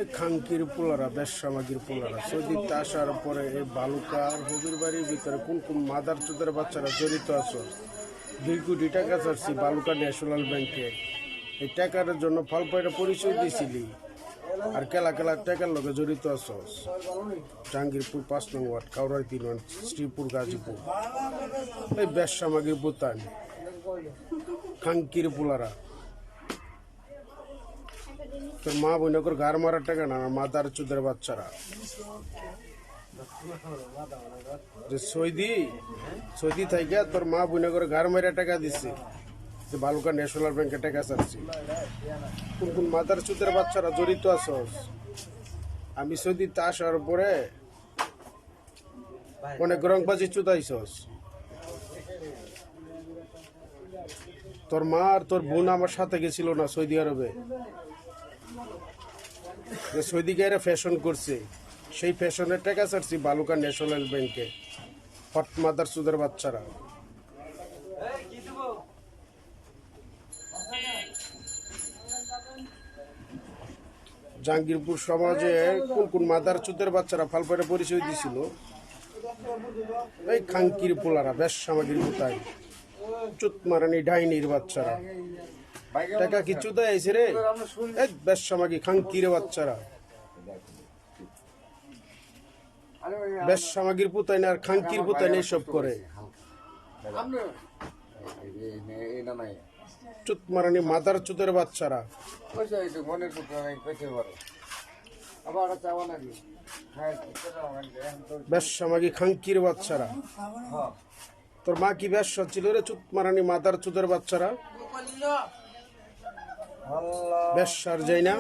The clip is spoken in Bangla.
এই খাঙ্কির পোলারা বেশসামাগির পোলারা সৌদিতে আসার পরে এই বালুকার হবির বাড়ির ভিতরে কোন কোন মাদার চোদের বাচ্চারা জড়িত আছে। 2 কোটি টাকা চাচ্ছি বালুকা ন্যাশনাল ব্যাংকে। এই টাকার জন্য ফালপাইটা পরিচয় দিয়েছিলি আর কেলা কেলা টাকার লগে জড়িত আছস। জাহাঙ্গীরপুর 5 নং ওয়ার্ড, কাউরাই 3 ওয়ার্ড, শ্রীপুর, গাজীপুর। এই বেশসামাগির বোতান খাঙ্কির পোলারা তোর মা বোনকর গার মারার টাকা না, মাদার চোদের বাচ্চারা যে সৌদি থেকে তোর মা বোনকর গার মারা টাকা দিচ্ছে, যে বালুকা ন্যাশনাল ব্যাংকে টাকা চাচ্ছি। কোন কোন মাদার চোদের বাচ্চারা জড়িত আছস। আমি সৌদিতে আসার পরে অনেক রংবাজি চুদাইছস। তোর মা আর তোর বোন আমার সাথে গেছিল না সৌদি আরবে, যে সৌদি গাইরা ফ্যাশন করছে, সেই ফ্যাশনের টাকা চাচ্ছি বালুকা ন্যাশনাল ব্যাংকে। হট মাদার চোদের বাচ্চারা জাহাঙ্গীরপুর সমাজে কোন কোন মাদার চোদের বাচ্চারা ফালপাইটা পরিচয় দিছিল। এই খাঙ্কির পোলারা বেশসামাগির কোথায় চুত মারানি ডাইনির বাচ্চারা টাকা কি চুদাই আইছে রে। এই বেশসামাগি খাঙ্কির বাচ্চারা বেশসামাগির পুতাইন আর খাঙ্কির পুতাইন এইসব করে। চুত মারানি মাদার চোদের বাচ্চারা বেশসামাগি খাঙ্কির বাচ্চারা। তোর মা কি ব্যবসা ছিল রে চুত মারানি মাদার চোদের বাচ্চারা। ব্যবসার যাই না।